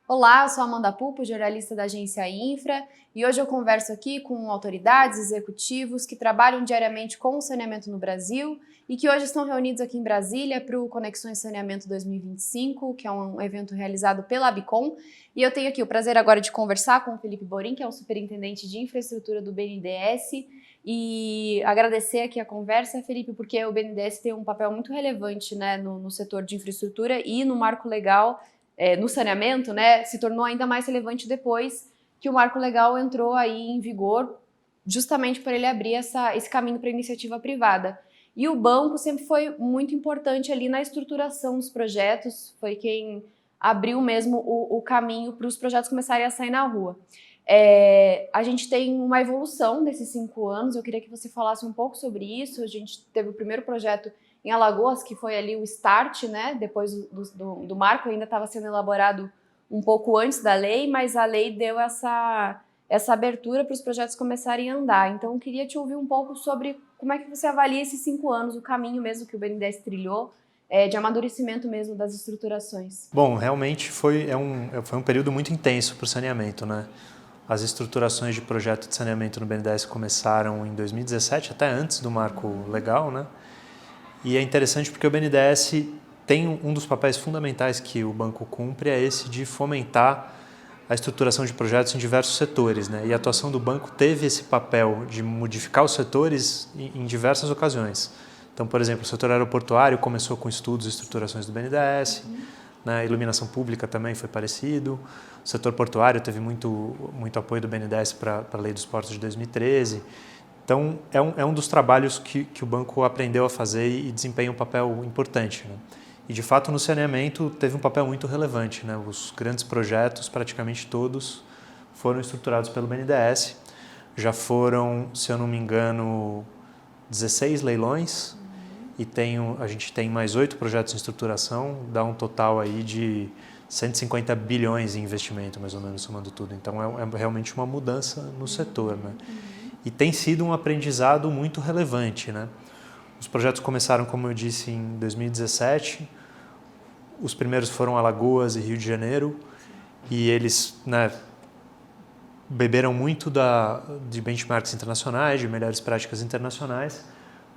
Olá, eu sou Amanda Pupo, jornalista da agência Infra, e hoje eu converso aqui com autoridades, executivos que trabalham diariamente com o saneamento no Brasil e que hoje estão reunidos aqui em Brasília para o Conexões Saneamento 2025, que é um evento realizado pela Abicom. E eu tenho aqui o prazer agora de conversar com o Felipe Borim, que é o superintendente de infraestrutura do BNDES, e agradecer aqui a conversa, Felipe, porque o BNDES tem um papel muito relevante, né, no setor de infraestrutura e no marco legal. No saneamento, né, se tornou ainda mais relevante depois que o marco legal entrou aí em vigor, justamente para ele abrir esse caminho para a iniciativa privada. E o banco sempre foi muito importante ali na estruturação dos projetos, foi quem abriu mesmo o caminho para os projetos começarem a sair na rua. A gente tem uma evolução desses 5 anos, eu queria que você falasse um pouco sobre isso. A gente teve o primeiro projeto em Alagoas, que foi ali o start, né? Depois do marco, ainda estava sendo elaborado um pouco antes da lei, mas a lei deu essa abertura para os projetos começarem a andar. Então, eu queria te ouvir um pouco sobre como é que você avalia esses 5 anos, o caminho mesmo que o BNDES trilhou, de amadurecimento mesmo das estruturações. Bom, realmente foi um período muito intenso para o saneamento, né? As estruturações de projeto de saneamento no BNDES começaram em 2017, até antes do marco legal, né? E é interessante porque o BNDES tem um dos papéis fundamentais que o banco cumpre, é esse de fomentar a estruturação de projetos em diversos setores, né? E a atuação do banco teve esse papel de modificar os setores em diversas ocasiões. Então, por exemplo, o setor aeroportuário começou com estudos e estruturações do BNDES, né? A iluminação pública também foi parecido. O setor portuário teve muito apoio do BNDES para a Lei dos Portos de 2013. Então, é um dos trabalhos que o banco aprendeu a fazer e desempenha um papel importante, né? E, de fato, no saneamento teve um papel muito relevante, né? Os grandes projetos, praticamente todos, foram estruturados pelo BNDES. Já foram, se eu não me engano, 16 leilões e a gente tem mais 8 projetos em estruturação, dá um total aí de 150 bilhões em investimento, mais ou menos, somando tudo. Então, é realmente uma mudança no setor, né? E tem sido um aprendizado muito relevante, né? Os projetos começaram, como eu disse, em 2017. Os primeiros foram Alagoas e Rio de Janeiro. E eles, né, beberam muito de benchmarks internacionais, de melhores práticas internacionais.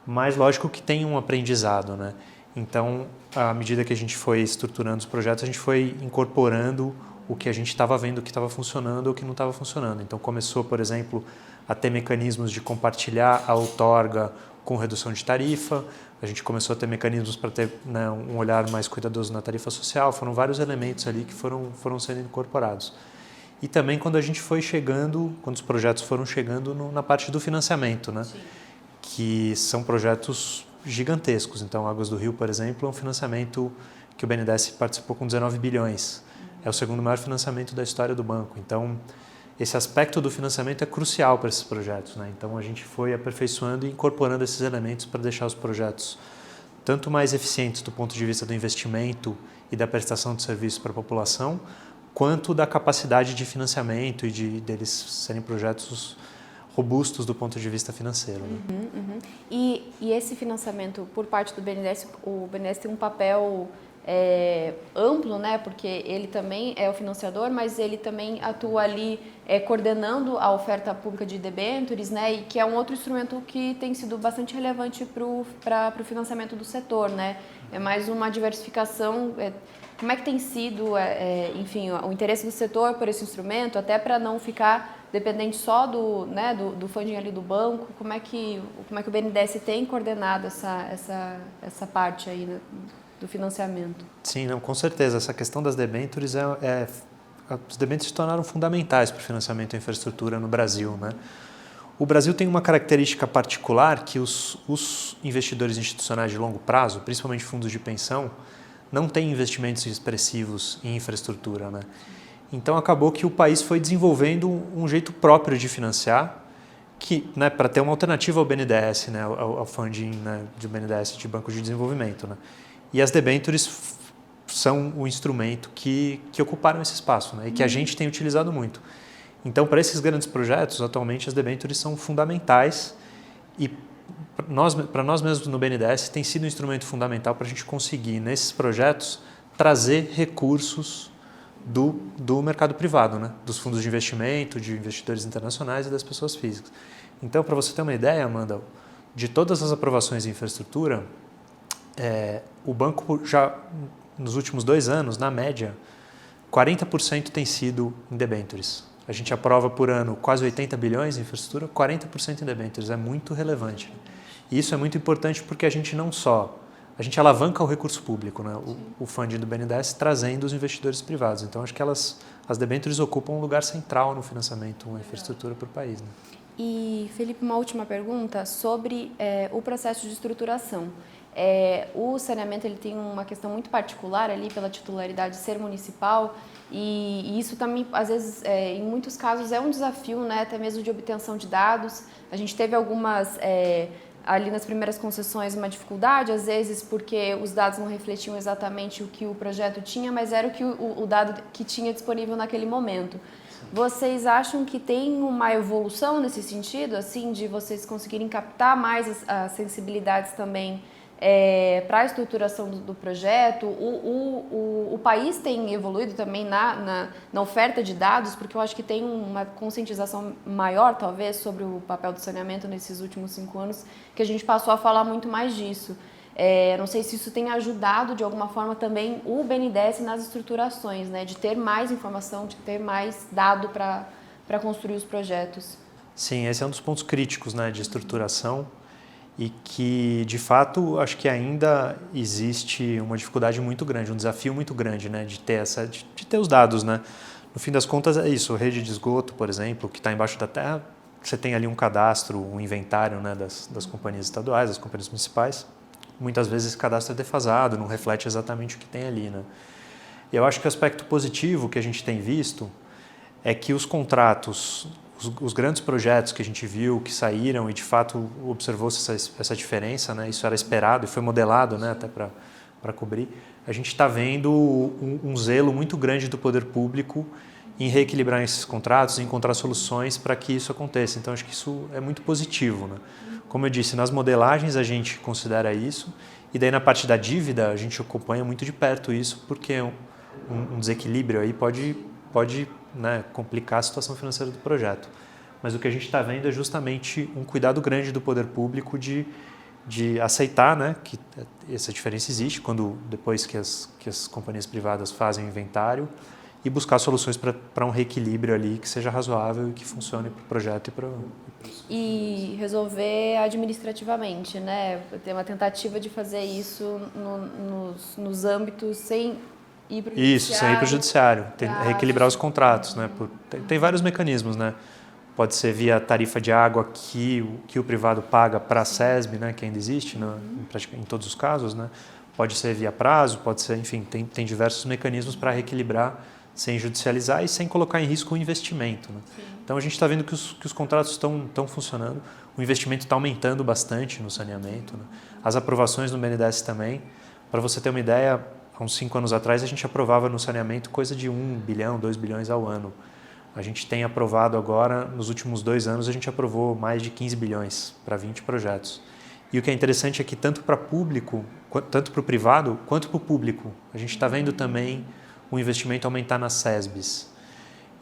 Mas, lógico que tem um aprendizado, né? Então, à medida que a gente foi estruturando os projetos, a gente foi incorporando o que a gente estava vendo que estava funcionando ou que não estava funcionando. Então, começou, por exemplo, a ter mecanismos de compartilhar a outorga com redução de tarifa. A gente começou a ter mecanismos para ter, né, um olhar mais cuidadoso na tarifa social. Foram vários elementos ali que foram sendo incorporados. E também quando a gente foi chegando, quando os projetos foram chegando na parte do financiamento, né? Sim. Que são projetos gigantescos. Então, Águas do Rio, por exemplo, é um financiamento que o BNDES participou com 19 bilhões. É o segundo maior financiamento da história do banco. Então, esse aspecto do financiamento é crucial para esses projetos, né? Então, a gente foi aperfeiçoando e incorporando esses elementos para deixar os projetos tanto mais eficientes do ponto de vista do investimento e da prestação de serviço para a população, quanto da capacidade de financiamento e deles serem projetos robustos do ponto de vista financeiro. Né? E esse financiamento por parte do BNDES, o BNDES tem um papel amplo, né? Porque ele também é o financiador, mas ele também atua ali coordenando a oferta pública de debêntures, né? E que é um outro instrumento que tem sido bastante relevante para o financiamento do setor, né? É mais uma diversificação. Como é que tem sido, enfim, o interesse do setor por esse instrumento, até para não ficar dependente só do funding ali do banco? Como é que o BNDES tem coordenado essa parte aí, né, do financiamento? Sim, não, com certeza. Essa questão das debêntures os debêntures se tornaram fundamentais para o financiamento da infraestrutura no Brasil, né? O Brasil tem uma característica particular que os investidores institucionais de longo prazo, principalmente fundos de pensão, não têm investimentos expressivos em infraestrutura, né? Então acabou que o país foi desenvolvendo um jeito próprio de financiar, que, né, para ter uma alternativa ao BNDES, né, ao funding, né, de BNDES, de Banco de Desenvolvimento, né? E as debêntures são o instrumento que ocuparam esse espaço, né, e que a gente tem utilizado muito. Então, para esses grandes projetos, atualmente as debêntures são fundamentais e para nós mesmos no BNDES tem sido um instrumento fundamental para a gente conseguir, nesses projetos, trazer recursos do mercado privado, né? Dos fundos de investimento, de investidores internacionais e das pessoas físicas. Então, para você ter uma ideia, Amanda, de todas as aprovações em infraestrutura, o banco já, nos últimos 2 anos, na média, 40% tem sido em debêntures. A gente aprova por ano quase 80 bilhões em infraestrutura, 40% em debêntures. É muito relevante. E isso é muito importante porque a gente não só... A gente alavanca o recurso público, né? O funding do BNDES, trazendo os investidores privados. Então, acho que as debêntures ocupam um lugar central no financiamento da infraestrutura para o país. Né? E, Felipe, uma última pergunta sobre o processo de estruturação. O saneamento ele tem uma questão muito particular ali pela titularidade ser municipal e isso também, às vezes, em muitos casos, é um desafio, né, até mesmo de obtenção de dados. A gente teve algumas, ali nas primeiras concessões, uma dificuldade, às vezes porque os dados não refletiam exatamente o que o projeto tinha, mas era o dado que tinha disponível naquele momento. Vocês acham que tem uma evolução nesse sentido, assim, de vocês conseguirem captar mais as sensibilidades também para a estruturação do projeto? O país tem evoluído também na oferta de dados, porque eu acho que tem uma conscientização maior, talvez, sobre o papel do saneamento nesses últimos 5 anos, que a gente passou a falar muito mais disso. Não sei se isso tem ajudado de alguma forma também o BNDES nas estruturações, né? De ter mais informação, de ter mais dado para construir os projetos. Sim, esse é um dos pontos críticos, né, de estruturação e que, de fato, acho que ainda existe uma dificuldade muito grande, um desafio muito grande, né, de ter os dados. Né? No fim das contas, é isso, rede de esgoto, por exemplo, que está embaixo da terra, você tem ali um cadastro, um inventário, né, das companhias estaduais, das companhias municipais. Muitas vezes esse cadastro é defasado, não reflete exatamente o que tem ali. Né? E eu acho que o aspecto positivo que a gente tem visto é que os contratos, os grandes projetos que a gente viu, que saíram e de fato observou-se essa diferença, né? Isso era esperado e foi modelado, né, até para cobrir, a gente está vendo um zelo muito grande do poder público em reequilibrar esses contratos, em encontrar soluções para que isso aconteça. Então, acho que isso é muito positivo. Né? Como eu disse, nas modelagens a gente considera isso, e daí na parte da dívida a gente acompanha muito de perto isso, porque um desequilíbrio aí pode né, complicar a situação financeira do projeto. Mas o que a gente está vendo é justamente um cuidado grande do poder público de aceitar, né, que essa diferença existe depois que as companhias privadas fazem o inventário e buscar soluções para um reequilíbrio ali que seja razoável e que funcione para o projeto e para E resolver administrativamente, né? Ter uma tentativa de fazer isso nos âmbitos sem ir para o judiciário. Isso, sem ir para o judiciário. Reequilibrar os contratos, né? Tem vários mecanismos, né? Pode ser via tarifa de água que o privado paga para a SESB, né? Que ainda existe em todos os casos, né? Pode ser via prazo, pode ser, enfim, tem diversos mecanismos para reequilibrar sem judicializar e sem colocar em risco o investimento. Né? Então a gente está vendo que os contratos estão funcionando, o investimento está aumentando bastante no saneamento, né? As aprovações no BNDES também. Para você ter uma ideia, há uns 5 anos atrás a gente aprovava no saneamento coisa de 1 bilhão, 2 bilhões ao ano. A gente tem aprovado agora, nos últimos 2 anos, a gente aprovou mais de 15 bilhões para 20 projetos. E o que é interessante é que tanto para público, tanto para o privado, quanto para o público, a gente está vendo também o investimento aumentar nas SESBs.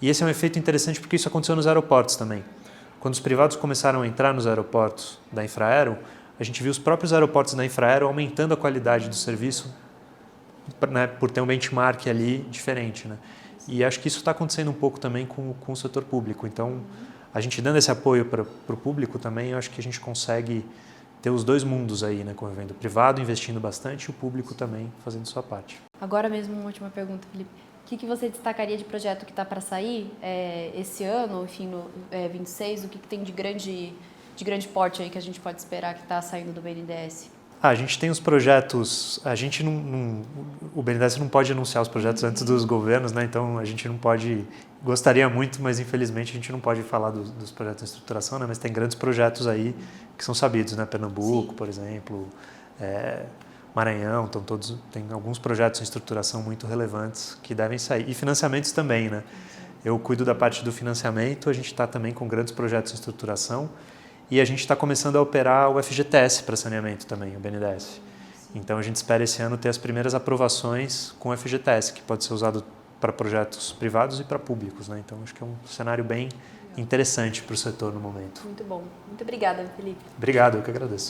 E esse é um efeito interessante porque isso aconteceu nos aeroportos também. Quando os privados começaram a entrar nos aeroportos da Infraero, a gente viu os próprios aeroportos da Infraero aumentando a qualidade do serviço, né, por ter um benchmark ali diferente. Né? E acho que isso está acontecendo um pouco também com o setor público. Então, a gente dando esse apoio para o público também, eu acho que a gente consegue ter os dois mundos aí, né, convivendo. O privado investindo bastante e o público também fazendo sua parte. Agora mesmo, uma última pergunta, Felipe. O que você destacaria de projeto que está para sair esse ano, enfim, no 26? O que tem de grande porte aí que a gente pode esperar que está saindo do BNDES? A gente tem os projetos, o BNDES não pode anunciar os projetos antes dos governos, né? Então a gente não pode, gostaria muito, mas infelizmente a gente não pode falar dos projetos de estruturação, né? Mas tem grandes projetos aí que são sabidos, né? Pernambuco, por exemplo, Maranhão, tem alguns projetos em estruturação muito relevantes que devem sair. E financiamentos também, né? Eu cuido da parte do financiamento, a gente está também com grandes projetos em estruturação e a gente está começando a operar o FGTS para saneamento também, o BNDES. Então a gente espera esse ano ter as primeiras aprovações com o FGTS, que pode ser usado para projetos privados e para públicos, né? Então acho que é um cenário bem interessante para o setor no momento. Muito bom. Muito obrigada, Felipe. Obrigado, eu que agradeço.